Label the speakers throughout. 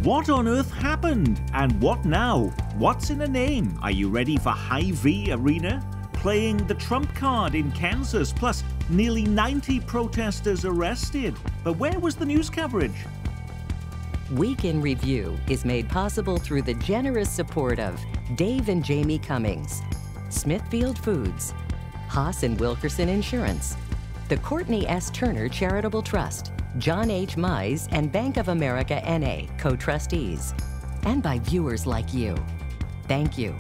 Speaker 1: What on earth happened? And what now? What's in a name? Are you ready for Hy-Vee Arena? Playing the Trump card in Kansas, plus nearly 90 protesters arrested. But where was the news coverage?
Speaker 2: Week in Review is made possible through the generous support of Dave and Jamie Cummings, Smithfield Foods, Haas and Wilkerson Insurance, the Courtney S. Turner Charitable Trust, John H. Mize and Bank of America N.A. co-trustees, and by viewers like you. Thank you.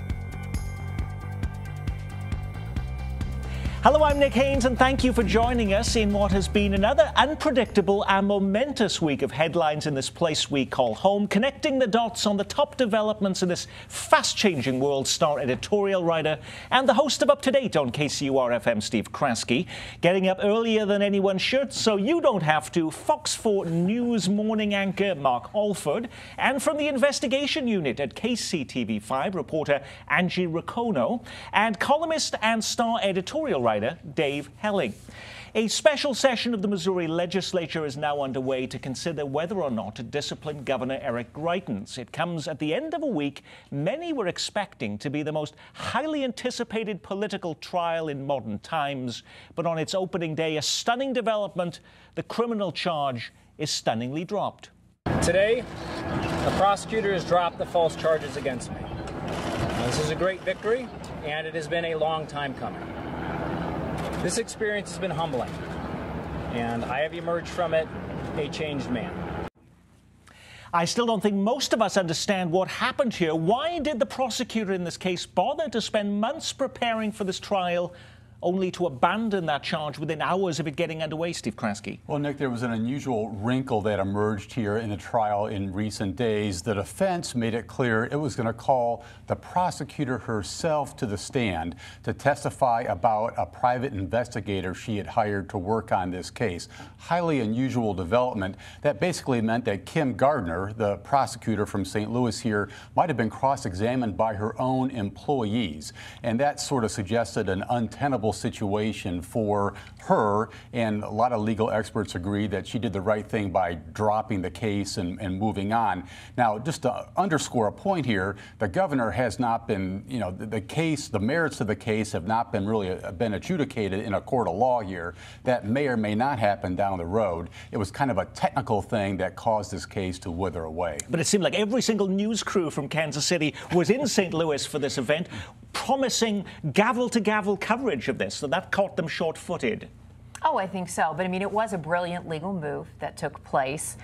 Speaker 1: Hello, I'm Nick Haynes, and thank you for joining us in what has been another unpredictable and momentous week of headlines in this place we call home. Connecting the dots on the top developments in this fast-changing world, star editorial writer and the host of Up to Date on KCUR-FM, Steve Kraske. Getting up earlier than anyone should, so you don't have to, Fox 4 News morning anchor Mark Alford. And from the investigation unit at KCTV5, reporter Angie Racono. And columnist and star editorial writer Dave Helling. A special session of the Missouri legislature is now underway to consider whether or not to discipline Governor Eric Greitens. It comes at the end of a week many were expecting to be the most highly anticipated political trial in modern times. But on its opening day, a stunning development: the criminal charge is stunningly dropped.
Speaker 3: Today, the prosecutor has dropped the false charges against me. This is a great victory, and it has been a long time coming. This experience has been humbling, and I have emerged from it a changed man.
Speaker 1: I still don't think most of us understand what happened here. Why did the prosecutor in this case bother to spend months preparing for this trial, only to abandon that charge within hours of it getting underway, Steve Kraske?
Speaker 4: Well, Nick, there was an unusual wrinkle that emerged here in the trial in recent days. The defense made it clear it was going to call the prosecutor herself to the stand to testify about a private investigator she had hired to work on this case. Highly unusual development that basically meant that Kim Gardner, the prosecutor from St. Louis here, might have been cross-examined by her own employees. And that sort of suggested an untenable situation for her, and a lot of legal experts agree that she did the right thing by dropping the case and moving on. Now, just to underscore a point here, the governor has not been, the merits of the case have not been really been adjudicated in a court of law here. That may or may not happen down the road. It was kind of a technical thing that caused this case to wither away.
Speaker 1: But it seemed like every single news crew from Kansas City was in St. Louis for this event, promising gavel-to-gavel coverage of this, so that caught them short-footed.
Speaker 5: Oh, I think so. But I mean, it was a brilliant legal move that took place.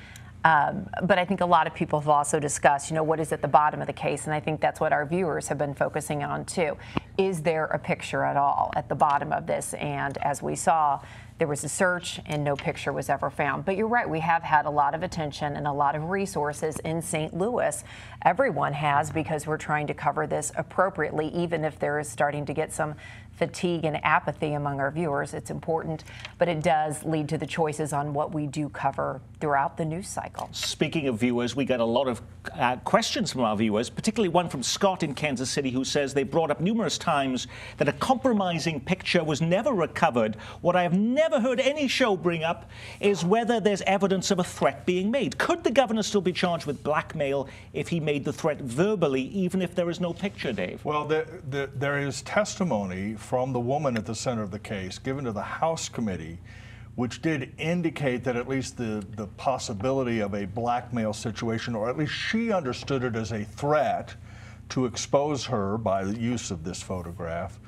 Speaker 5: But I think a lot of people have also discussed, what is at the bottom of the case. And I think that's what our viewers have been focusing on, too. Is there a picture at all at the bottom of this? And as we saw, there was a search and no picture was ever found. But you're right, we have had a lot of attention and a lot of resources in St. Louis. Everyone has, because we're trying to cover this appropriately, even if there is starting to get some fatigue and apathy among our viewers. It's important, but it does lead to the choices on what we do cover throughout the news cycle.
Speaker 1: Speaking of viewers, we got a lot of questions from our viewers, particularly one from Scott in Kansas City, who says they brought up numerous times that a compromising picture was never recovered. What I have never heard any show bring up is whether there's evidence of a threat being made. Could the governor still be charged with blackmail if he made the threat verbally, even if there is no picture, Dave?
Speaker 6: Well, there is testimony from the woman at the center of the case given to the House committee, which did indicate that at least the possibility of a blackmail situation, or at least she understood it as a threat to expose her by the use of this photograph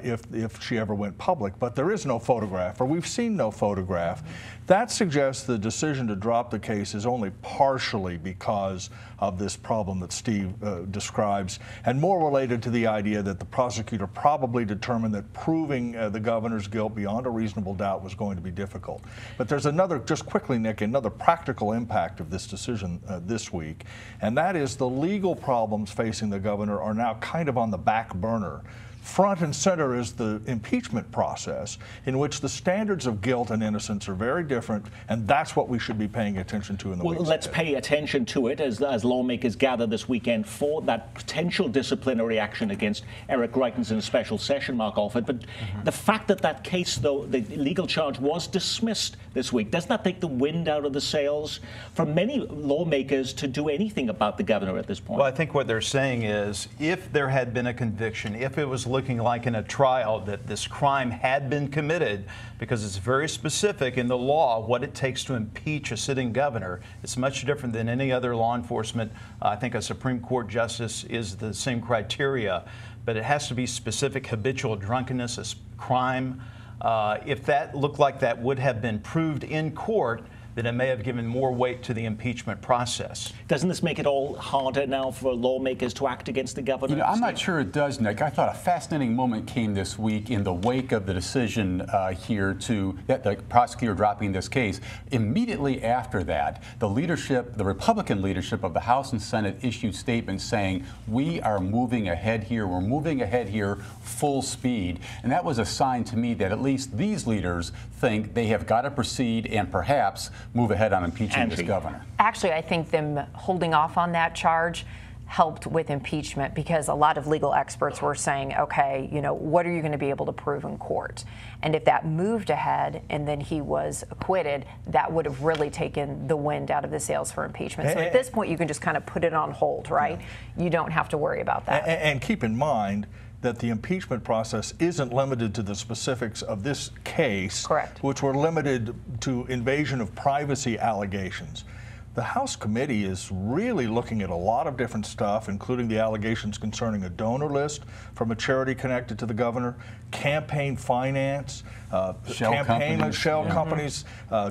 Speaker 6: if she ever went public. But there is no photograph, or we've seen no photograph. That suggests the decision to drop the case is only partially because of this problem that Steve describes, and more related to the idea that the prosecutor probably determined that proving the governor's guilt beyond a reasonable doubt was going to be difficult. But there's another, just quickly, Nick, another practical impact of this decision this week, and that is the legal problems facing the governor are now kind of on the back burner, front and center is the impeachment process, in which the standards of guilt and innocence are very different, and that's what we should be paying attention to in the weeks ahead.
Speaker 1: Let's pay attention to it as lawmakers gather this weekend for that potential disciplinary action against Eric Greitens in a special session, Mark Alford. But the fact that that case, though, the legal charge was dismissed this week, doesn't that take the wind out of the sails for many lawmakers to do anything about the governor at this point?
Speaker 7: Well, I think what they're saying is if there had been a conviction, if it was looking like in a trial that this crime had been committed, because it's very specific in the law what it takes to impeach a sitting governor. It's much different than any other law enforcement. I think a Supreme Court justice is the same criteria, but it has to be specific habitual drunkenness, a crime. If that looked like that would have been proved in court, then it may have given more weight to the impeachment process.
Speaker 1: Doesn't this make it all harder now for lawmakers to act against the governor?
Speaker 4: You know, I'm not sure it does, Nick. I thought a fascinating moment came this week in the wake of the decision here to the prosecutor dropping this case. Immediately after that, the Republican leadership of the House and Senate issued statements saying, we are moving ahead here. We're moving ahead here full speed. And that was a sign to me that at least these leaders think they have got to proceed and perhaps move ahead on impeaching this governor.
Speaker 5: Actually, I think them holding off on that charge helped with impeachment, because a lot of legal experts were saying, okay, you know, what are you going to be able to prove in court? And if that moved ahead and then he was acquitted, that would have really taken the wind out of the sails for impeachment. So at this point, you can just kind of put it on hold, right? You don't have to worry about that.
Speaker 6: And keep in mind that the impeachment process isn't limited to the specifics of this case,
Speaker 5: correct,
Speaker 6: which were limited to invasion of privacy allegations. The House committee is really looking at a lot of different stuff, including the allegations concerning a donor list from a charity connected to the governor, campaign finance,
Speaker 4: shell companies,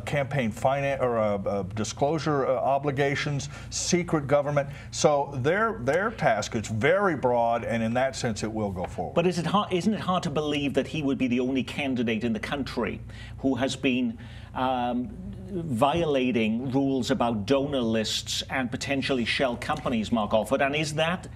Speaker 6: campaign finance or disclosure obligations, secret government. So their task is very broad, and in that sense, it will go forward.
Speaker 1: But isn't it hard to believe that he would be the only candidate in the country who has been violating rules about donor lists and potentially shell companies, Mark Alford? And is that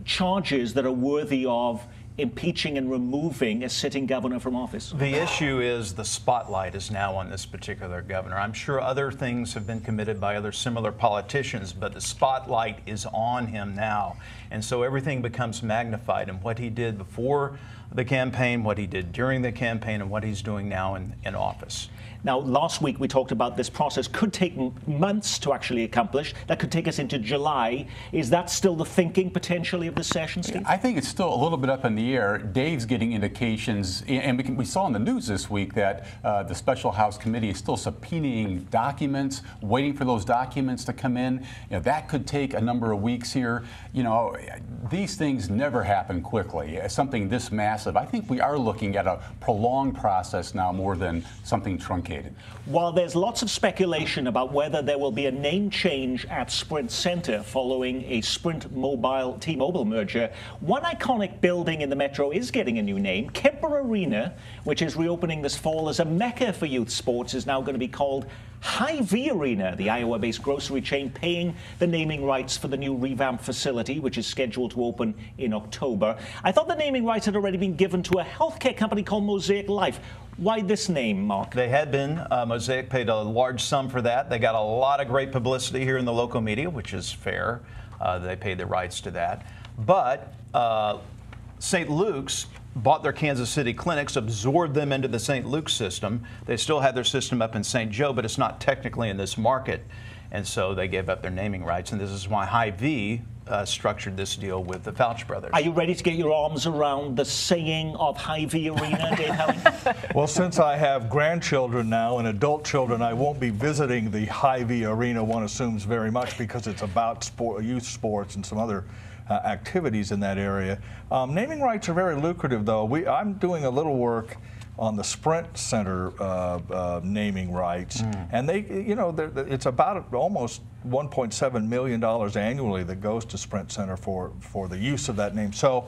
Speaker 1: charges that are worthy of impeaching and removing a sitting governor from office?
Speaker 7: The issue is the spotlight is now on this particular governor. I'm sure other things have been committed by other similar politicians, but the spotlight is on him now. And so everything becomes magnified, and what he did before the campaign, what he did during the campaign, and what he's doing now in office.
Speaker 1: Now, last week we talked about this process could take months to actually accomplish. That could take us into July. Is that still the thinking potentially of the session, Steve?
Speaker 4: I think it's still a little bit up in the air. Dave's getting indications, and we saw in the news this week that the Special House Committee is still subpoenaing documents, waiting for those documents to come in. You know, that could take a number of weeks here. You know, these things never happen quickly. Something this massive, I think we are looking at a prolonged process now more than something truncated.
Speaker 1: While there's lots of speculation about whether there will be a name change at Sprint Center following a Sprint T-Mobile merger, one iconic building in the metro is getting a new name. Kemper Arena, which is reopening this fall as a mecca for youth sports, is now going to be called Hy-Vee Arena, the Iowa-based grocery chain paying the naming rights for the new revamped facility, which is scheduled to open in October. I thought the naming rights had already been given to a healthcare company called Mosaic Life. Why this name, Mark?
Speaker 7: They had been. Mosaic paid a large sum for that. They got a lot of great publicity here in the local media, which is fair. They paid the rights to that. But St. Luke's bought their Kansas City clinics, absorbed them into the St. Luke's system. They still have their system up in St. Joe, but it's not technically in this market. And so they gave up their naming rights. And this is why Hy-Vee structured this deal with the Fouch brothers.
Speaker 1: Are you ready to get your arms around the saying of Hy-Vee Arena, Dave Helling?
Speaker 6: Well, since I have grandchildren now and adult children, I won't be visiting the Hy-Vee Arena, one assumes, very much, because it's about youth sports and some other activities in that area. Naming rights are very lucrative, though. I'm doing a little work on the Sprint Center naming rights, and they, you know, it's about almost $1.7 million annually that goes to Sprint Center for the use of that name. So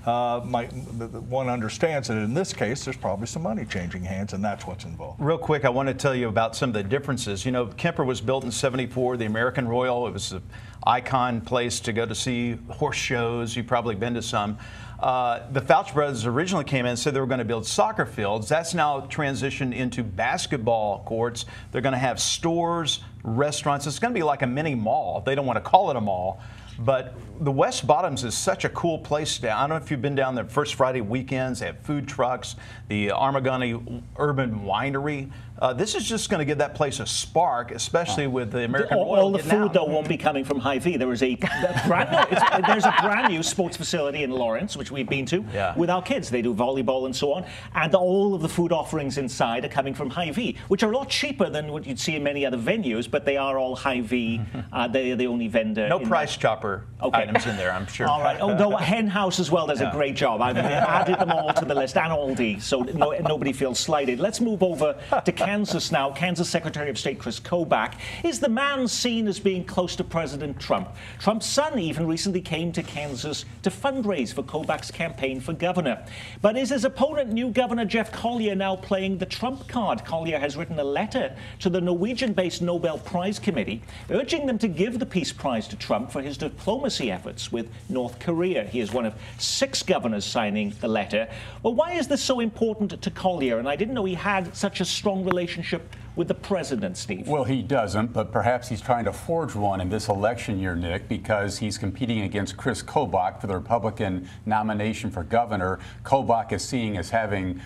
Speaker 6: one understands that in this case, there's probably some money changing hands, and that's what's involved.
Speaker 7: Real quick, I want to tell you about some of the differences. You know, Kemper was built in '74, the American Royal. It was an icon place to go to see horse shows. You've probably been to some. The Fouch brothers originally came in and said they were going to build soccer fields. That's now transitioned into basketball courts. They're going to have stores, restaurants. It's going to be like a mini mall. They don't want to call it a mall. But the West Bottoms is such a cool place down. I don't know if you've been down there first Friday weekends. They have food trucks, the Armagani Urban Winery. This is just going to give that place a spark, especially with the American Royal.
Speaker 1: All the food, though, won't be coming from Hy-Vee. There is there's a brand new sports facility in Lawrence, which we've been to, with our kids. They do volleyball and so on. And all of the food offerings inside are coming from Hy-Vee, which are a lot cheaper than what you'd see in many other venues, but they are all Hy-Vee. They're the only vendor.
Speaker 7: No Price Chopper items in there, I'm sure.
Speaker 1: All right. Although Hen House as well does a great job. I've added them all to the list, and Aldi, so nobody feels slighted. Let's move over to Kansas now. Kansas Secretary of State Chris Kobach is the man seen as being close to President Trump. Trump's son even recently came to Kansas to fundraise for Kobach's campaign for governor. But is his opponent, new Governor Jeff Collier, now playing the Trump card? Collier has written a letter to the Norwegian-based Nobel Prize Committee urging them to give the Peace Prize to Trump for his diplomacy efforts with North Korea. He is one of 6 governors signing the letter. Well, why is this so important to Collier? And I didn't know he had such a strong relationship with the president, Steve.
Speaker 4: Well, he doesn't, but perhaps he's trying to forge one in this election year, Nick, because he's competing against Chris Kobach for the Republican nomination for governor. Kobach is seen as having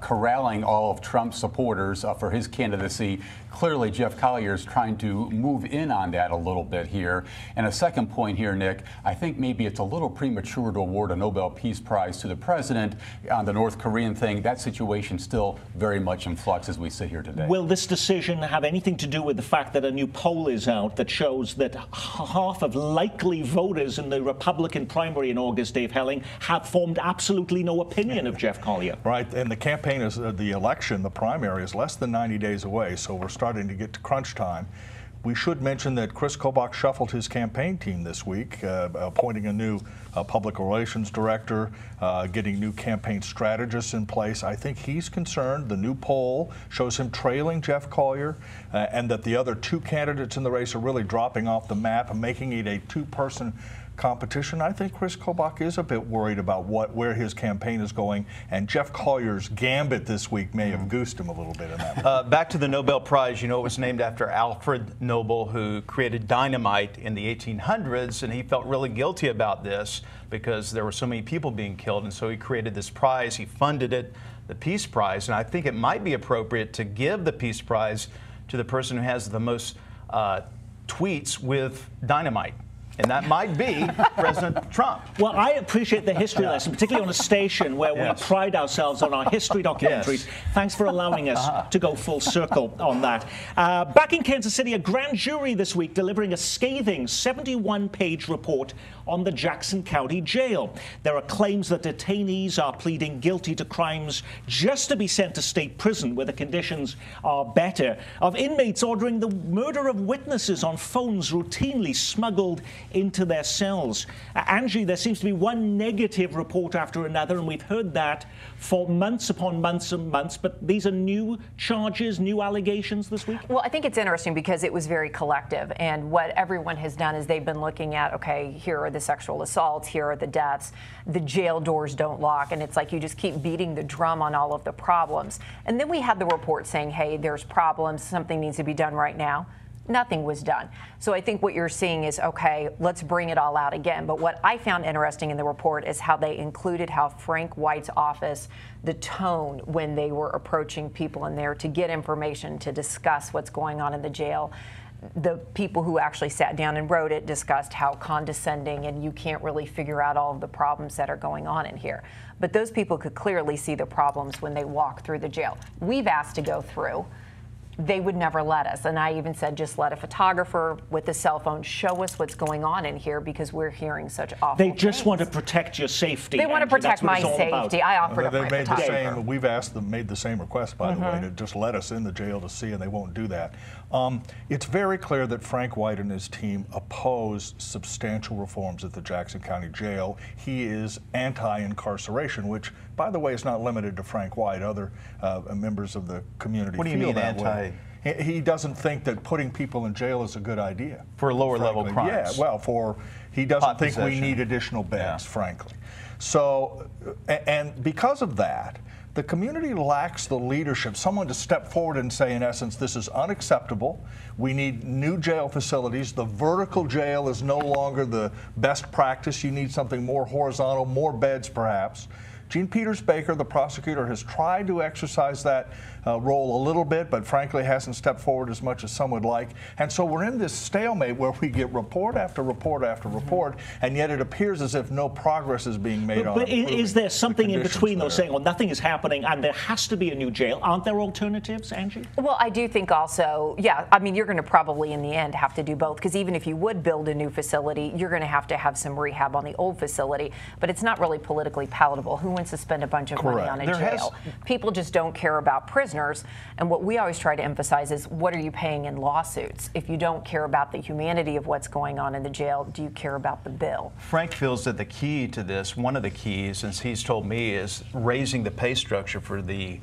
Speaker 4: corralling all of Trump's supporters for his candidacy. Clearly, Jeff Collier is trying to move in on that a little bit here. And a second point here, Nick, I think maybe it's a little premature to award a Nobel Peace Prize to the president on the North Korean thing. That situation's still very much in flux as we sit here today.
Speaker 1: Will this decision have anything to do with the fact that a new poll is out that shows that half of likely voters in the Republican primary in August, Dave Helling, have formed absolutely no opinion of Jeff Collier?
Speaker 6: Right, and the campaign is the election, the primary is less than 90 days away, so we're starting to get to crunch time. We should mention that Chris Kobach shuffled his campaign team this week, appointing a new public relations director, getting new campaign strategists in place. I think he's concerned. The new poll shows him trailing Jeff Collier, and that the other 2 candidates in the race are really dropping off the map and making it a 2-person competition. I think Chris Kobach is a bit worried about where his campaign is going, and Jeff Collier's gambit this week may have goosed him a little bit in that.
Speaker 7: Back to the Nobel Prize, you know, it was named after Alfred Nobel, who created dynamite in the 1800s, and he felt really guilty about this because there were so many people being killed, and so he created this prize. He funded it, the Peace Prize, and I think it might be appropriate to give the Peace Prize to the person who has the most tweets with dynamite. And that might be President Trump.
Speaker 1: Well, I appreciate the history lesson, particularly on a station where we pride ourselves on our history documentaries. Thanks for allowing us to go full circle on that. Back in Kansas City, a grand jury this week delivering a scathing 71-page report on the Jackson County Jail. There are claims that detainees are pleading guilty to crimes just to be sent to state prison where the conditions are better, of inmates ordering the murder of witnesses on phones routinely smuggled into their cells. Angie, there seems to be one negative report after another, and we've heard that for months upon months and months, but these are new charges, new allegations this week?
Speaker 5: Well, I think it's interesting because it was very collective, and what everyone has done is they've been looking at, okay, here are the sexual assaults, here are the deaths, the jail doors don't lock, and it's like you just keep beating the drum on all of the problems. And then we had the report saying, hey, there's problems, something needs to be done right now. Nothing was done. So I think what you're seeing is, okay, let's bring it all out again. But what I found interesting in the report is how they included how Frank White's office, the tone when they were approaching people in there to get information, to discuss what's going on in the jail. The people who actually sat down and wrote it discussed how condescending and you can't really figure out all of the problems that are going on in here. But those people could clearly see the problems when they walk through the jail. We've asked to go through they would never let us. And I even said, just let a photographer with a cell phone show us what's going on in here because we're hearing such awful
Speaker 1: They just
Speaker 5: things.
Speaker 1: want to protect your safety.
Speaker 5: They want to protect my safety. I offered up
Speaker 6: They
Speaker 5: my
Speaker 6: made the
Speaker 5: photographer.
Speaker 6: same. We've asked them, made the same request, by the way, to just let us in the jail to see, and they won't do that. It's very clear that Frank White and his team oppose substantial reforms at the Jackson County Jail. He is anti-incarceration, which, by the way, is not limited to Frank White. Other members of the community
Speaker 7: What do you
Speaker 6: feel
Speaker 7: mean
Speaker 6: that
Speaker 7: anti?
Speaker 6: way. He doesn't think that putting people in jail is a good idea.
Speaker 7: For lower level
Speaker 6: frankly.
Speaker 7: crimes.
Speaker 6: Yeah, well, he doesn't
Speaker 7: Pot
Speaker 6: think we
Speaker 7: possession.
Speaker 6: need additional beds,
Speaker 7: Yeah.
Speaker 6: frankly. So, and because of that, the community lacks the leadership, someone to step forward and say, in essence, this is unacceptable. We need new jail facilities. The vertical jail is no longer the best practice. You need something more horizontal, more beds perhaps. Jean Peters Baker, the prosecutor, has tried to exercise that role a little bit, but frankly hasn't stepped forward as much as some would like. And so we're in this stalemate where we get report after report after report, and yet it appears as if no progress is being made on.
Speaker 1: But is there something
Speaker 6: the
Speaker 1: in between, though,
Speaker 6: conditions
Speaker 1: saying, well, nothing is happening and there has to be a new jail? Aren't there alternatives, Angie?
Speaker 5: Well, I do think also, yeah, I mean, you're going to probably in the end have to do both, because even if you would build a new facility, you're going to have some rehab on the old facility, but it's not really politically palatable. Who wants to spend a bunch of money on a jail? People just don't care about prisoners, and what we always try to emphasize is, what are you paying in lawsuits? If you don't care about the humanity of what's going on in the jail, do you care about the bill?
Speaker 7: Frank feels that the key to this, one of the keys, as he's told me, is raising the pay structure for the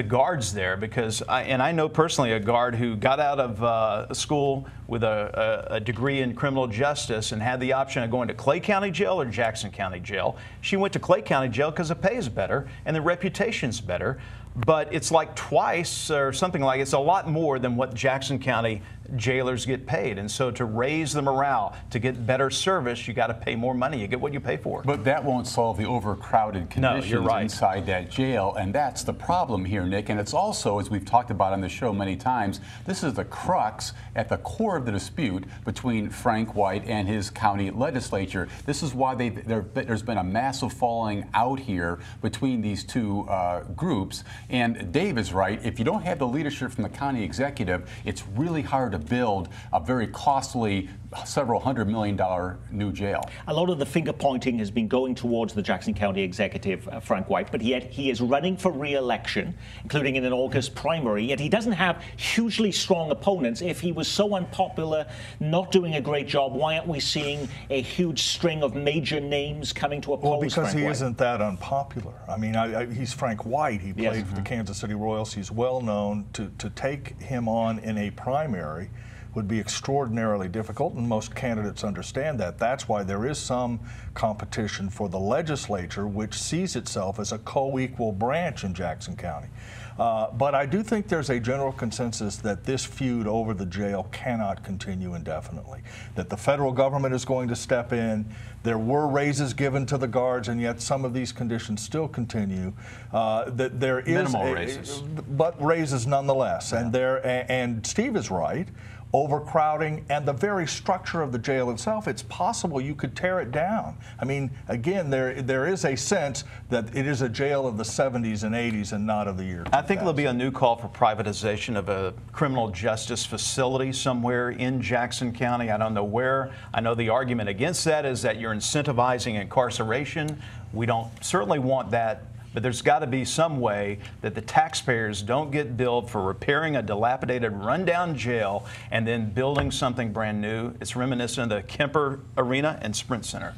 Speaker 7: guards there, because I know personally a guard who got out of school with a degree in criminal justice and had the option of going to Clay County Jail or Jackson County Jail. She went to Clay County Jail because the pay is better and the reputation's better, but it's like twice or something like it's a lot more than what Jackson County jailers get paid. And so to raise the morale, to get better service, you got to pay more money. You get what you pay for.
Speaker 4: But that won't solve the overcrowded conditions
Speaker 7: you're right.
Speaker 4: inside that jail, and that's the problem here, Nick. And it's also, as we've talked about on the show many times, this is the crux at the core of the dispute between Frank White and his county legislature. This is why there's been a massive falling out here between these two groups. And Dave is right. If you don't have the leadership from the county executive, it's really hard to build a very costly several $100 million new jail. A
Speaker 1: lot of the finger pointing has been going towards the Jackson County executive, Frank White, but yet he is running for re-election, including in an August primary, yet he doesn't have hugely strong opponents. If he was so unpopular, not doing a great job, why aren't we seeing a huge string of major names coming to oppose
Speaker 6: Well, because
Speaker 1: Frank
Speaker 6: he
Speaker 1: White?
Speaker 6: isn't that unpopular. I mean, he's Frank White. He played for the Kansas City Royals. He's well known. To take him on in a primary would be extraordinarily difficult, and most candidates understand that. That's why there is some competition for the legislature, which sees itself as a co-equal branch in Jackson County. But I do think there's a general consensus that this feud over the jail cannot continue indefinitely, that the federal government is going to step in. There were raises given to the guards, and yet some of these conditions still continue. That there is
Speaker 7: minimal raises,
Speaker 6: but raises nonetheless. Yeah. And Steve is right. Overcrowding and the very structure of the jail itself, it's possible you could tear it down. I mean, again, there is a sense that it is a jail of the 70s and 80s and not of the year 2000.
Speaker 7: I think there'll be a new call for privatization of a criminal justice facility somewhere in Jackson County. I don't know where. I know the argument against that is that you're incentivizing incarceration. We don't certainly want that. But there's got to be some way that the taxpayers don't get billed for repairing a dilapidated, rundown jail and then building something brand new. It's reminiscent of the Kemper Arena and Sprint Center.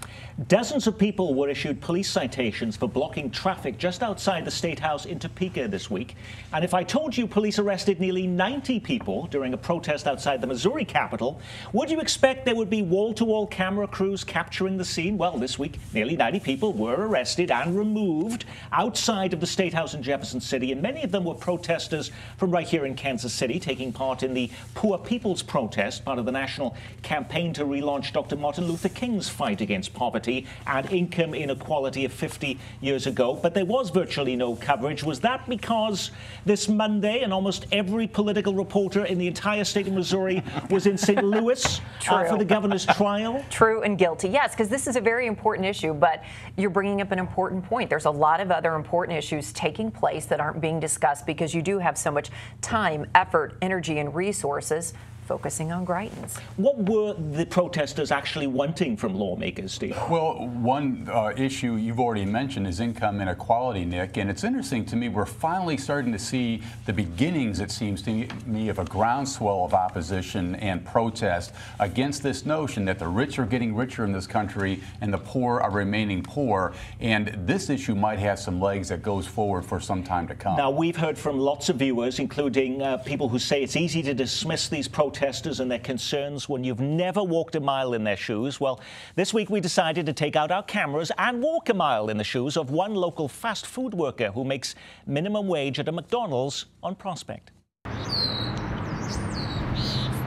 Speaker 1: Dozens of people were issued police citations for blocking traffic just outside the State House in Topeka this week. And if I told you police arrested nearly 90 people during a protest outside the Missouri Capitol, would you expect there would be wall-to-wall camera crews capturing the scene? Well, this week, nearly 90 people were arrested and removed outside of the State House in Jefferson City, and many of them were protesters from right here in Kansas City, taking part in the Poor People's Protest, part of the national campaign to relaunch Dr. Martin Luther King's fight against poverty and income inequality of 50 years ago. But there was virtually no coverage. Was that because this Monday and almost every political reporter in the entire state of Missouri was in St. Louis for the governor's trial?
Speaker 5: True and guilty. Yes, because this is a very important issue, but you're bringing up an important point. There's a lot of other other important issues taking place that aren't being discussed because you do have so much time, effort, energy, and resources focusing on Greitens.
Speaker 1: What were the protesters actually wanting from lawmakers, Steve?
Speaker 4: Well, one issue you've already mentioned is income inequality, Nick, and it's interesting to me, we're finally starting to see the beginnings, it seems to me, of a groundswell of opposition and protest against this notion that the rich are getting richer in this country and the poor are remaining poor, and this issue might have some legs that goes forward for some time to come.
Speaker 1: Now, we've heard from lots of viewers, including people who say it's easy to dismiss these protesters and their concerns when you've never walked a mile in their shoes. Well, this week we decided to take out our cameras and walk a mile in the shoes of one local fast food worker who makes minimum wage at a McDonald's on Prospect.
Speaker 8: It's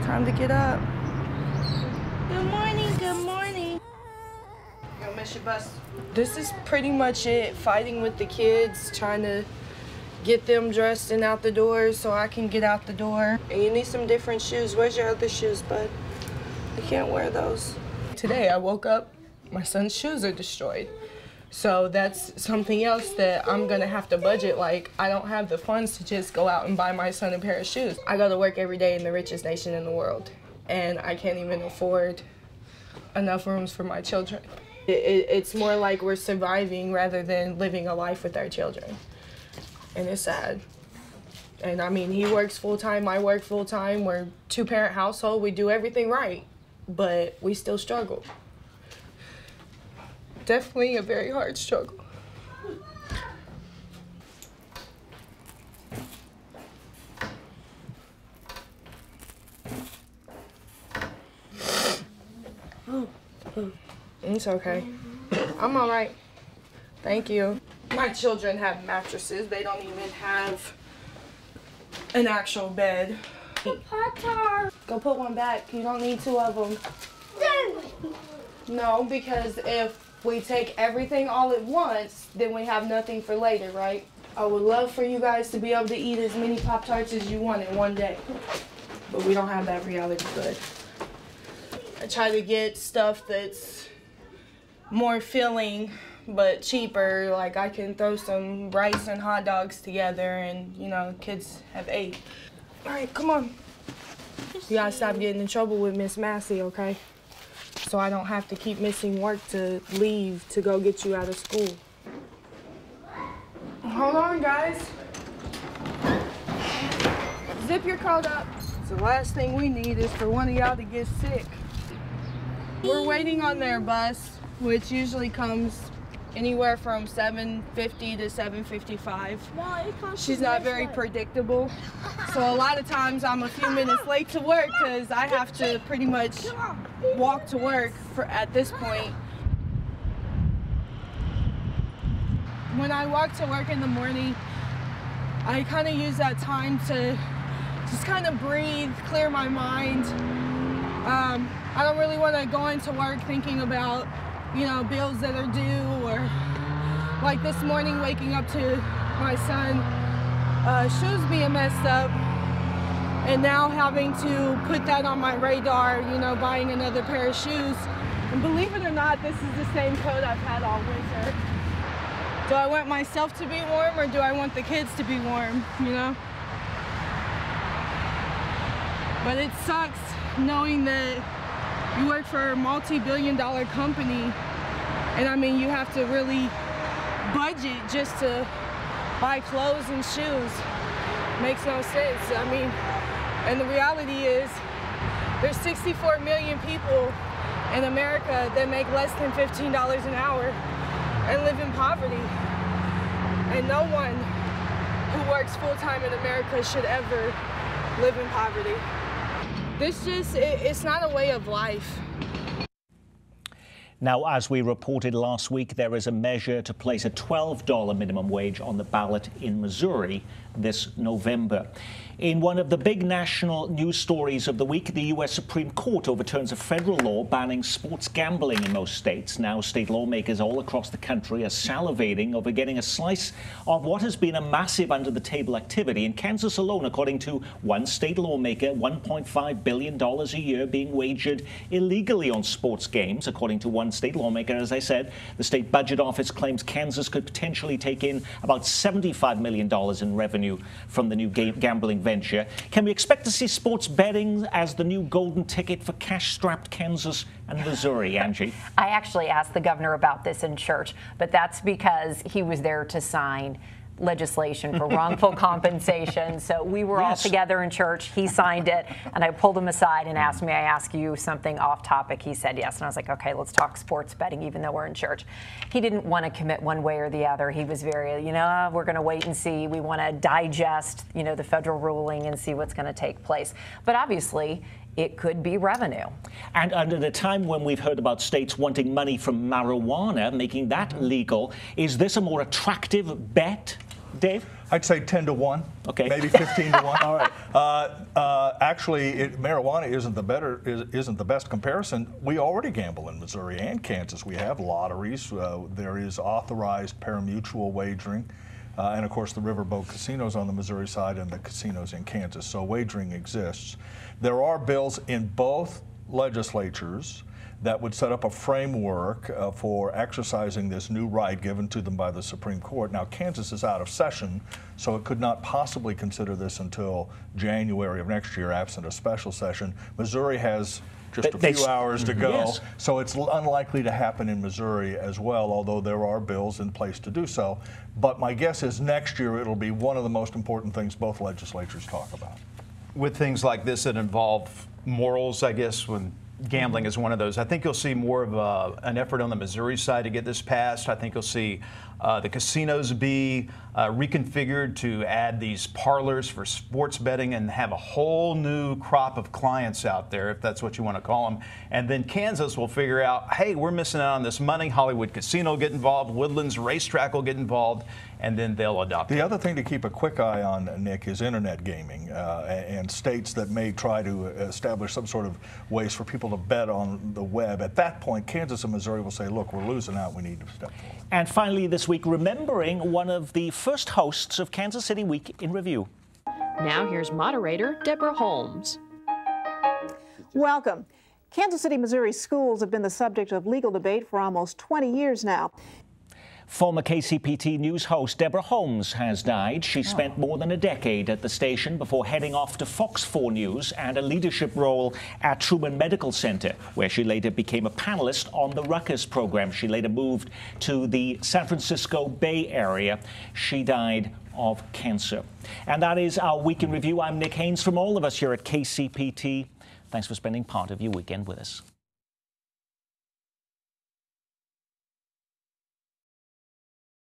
Speaker 8: time to get up. Good morning, good morning. You're gonna miss your bus. This is pretty much it. Fighting with the kids, trying to get them dressed and out the door so I can get out the door. And you need some different shoes. Where's your other shoes, bud? You can't wear those. Today I woke up, my son's shoes are destroyed. So that's something else that I'm gonna have to budget. Like, I don't have the funds to just go out and buy my son a pair of shoes. I go to work every day in the richest nation in the world, and I can't even afford enough rooms for my children. It's more like we're surviving rather than living a life with our children. And it's sad. And I mean, he works full-time, I work full-time. We're a two-parent household. We do everything right, but we still struggle. Definitely a very hard struggle. It's okay. I'm all right. Thank you. My children have mattresses. They don't even have an actual bed. Go put one back. You don't need two of them. No, because if we take everything all at once, then we have nothing for later, right? I would love for you guys to be able to eat as many Pop-Tarts as you want in one day. But we don't have that reality good. I try to get stuff that's more filling but cheaper. Like, I can throw some rice and hot dogs together and, you know, kids have ate. All right, come on. You gotta stop getting in trouble with Miss Massey, okay? So I don't have to keep missing work to leave to go get you out of school. Hold on, guys. Zip your coat up. So the last thing we need is for one of y'all to get sick. We're waiting on their bus, which usually comes anywhere from 7:50 to 7:55. She's not very predictable. So a lot of times I'm a few minutes late to work because I have to pretty much walk to work at this point. When I walk to work in the morning, I kind of use that time to just kind of breathe, clear my mind. I don't really want to go into work thinking about, you know, bills that are due, or like this morning waking up to my son shoes being messed up and now having to put that on my radar, you know, buying another pair of shoes. And believe it or not, this is the same coat I've had all winter. Do I want myself to be warm or do I want the kids to be warm, you know? But it sucks knowing that you work for a multi-billion-dollar company, and I mean, you have to really budget just to buy clothes and shoes. Makes no sense. I mean, and the reality is there's 64 million people in America that make less than $15 an hour and live in poverty. And no one who works full-time in America should ever live in poverty. This just, it's not a way of life.
Speaker 1: Now, as we reported last week, there is a measure to place a $12 minimum wage on the ballot in Missouri this November. In one of the big national news stories of the week, the U.S. Supreme Court overturns a federal law banning sports gambling in most states. Now, state lawmakers all across the country are salivating over getting a slice of what has been a massive under-the-table activity. In Kansas alone, according to one state lawmaker, $1.5 billion a year being wagered illegally on sports games, according to one one state lawmaker, as I said. The state budget office claims Kansas could potentially take in about $75 million in revenue from the new gambling venture. Can we expect to see sports betting as the new golden ticket for cash-strapped Kansas and Missouri, Angie?
Speaker 5: I actually asked the governor about this in church, but that's because he was there to sign legislation for wrongful compensation. So we were all together in church. He signed it, and I pulled him aside and asked, may I ask you something off topic? He said yes. And I was like, okay, let's talk sports betting, even though we're in church. He didn't want to commit one way or the other. He was very, we're going to wait and see. We want to digest, the federal ruling and see what's going to take place. But obviously, it could be revenue. And
Speaker 1: at a time when we've heard about states wanting money from marijuana, making that legal, is this a more attractive bet, Dave?
Speaker 6: I'd say 10 to 1.
Speaker 1: Okay.
Speaker 6: Maybe 15 to 1. All right. Actually, marijuana isn't the best comparison. We already gamble in Missouri and Kansas. We have lotteries. There is authorized parimutuel wagering. And of course, the riverboat casinos on the Missouri side and the casinos in Kansas. So wagering exists. There are bills in both legislatures that would set up a framework for exercising this new right given to them by the Supreme Court. Now, Kansas is out of session, so it could not possibly consider this until January of next year, absent a special session. Missouri has just a few hours to go, so it's unlikely to happen in Missouri as well, although there are bills in place to do so. But my guess is next year it'll be one of the most important things both legislatures talk about.
Speaker 7: With things like this that involve morals, I guess, when gambling is one of those, I think you'll see more of an effort on the Missouri side to get this passed. I think you'll see the casinos be reconfigured to add these parlors for sports betting and have a whole new crop of clients out there, if that's what you want to call them. And then Kansas will figure out, hey, we're missing out on this money. Hollywood Casino will get involved. Woodlands Racetrack will get involved. And then they'll adopt it.
Speaker 6: The other thing to keep a quick eye on, Nick, is internet gaming and states that may try to establish some sort of ways for people to bet on the web. At that point, Kansas and Missouri will say, look, we're losing out. We need to step forward.
Speaker 1: And finally this week, remembering one of the first hosts of Kansas City Week in Review.
Speaker 9: Now here's moderator Deborah Holmes.
Speaker 10: Welcome. Kansas City, Missouri schools have been the subject of legal debate for almost 20 years now.
Speaker 1: Former KCPT News host Deborah Holmes has died. She spent more than a decade at the station before heading off to Fox 4 News and a leadership role at Truman Medical Center, where she later became a panelist on the Ruckus program. She later moved to the San Francisco Bay Area. She died of cancer. And that is our Week in Review. I'm Nick Haynes. From all of us here at KCPT, thanks for spending part of your weekend with us.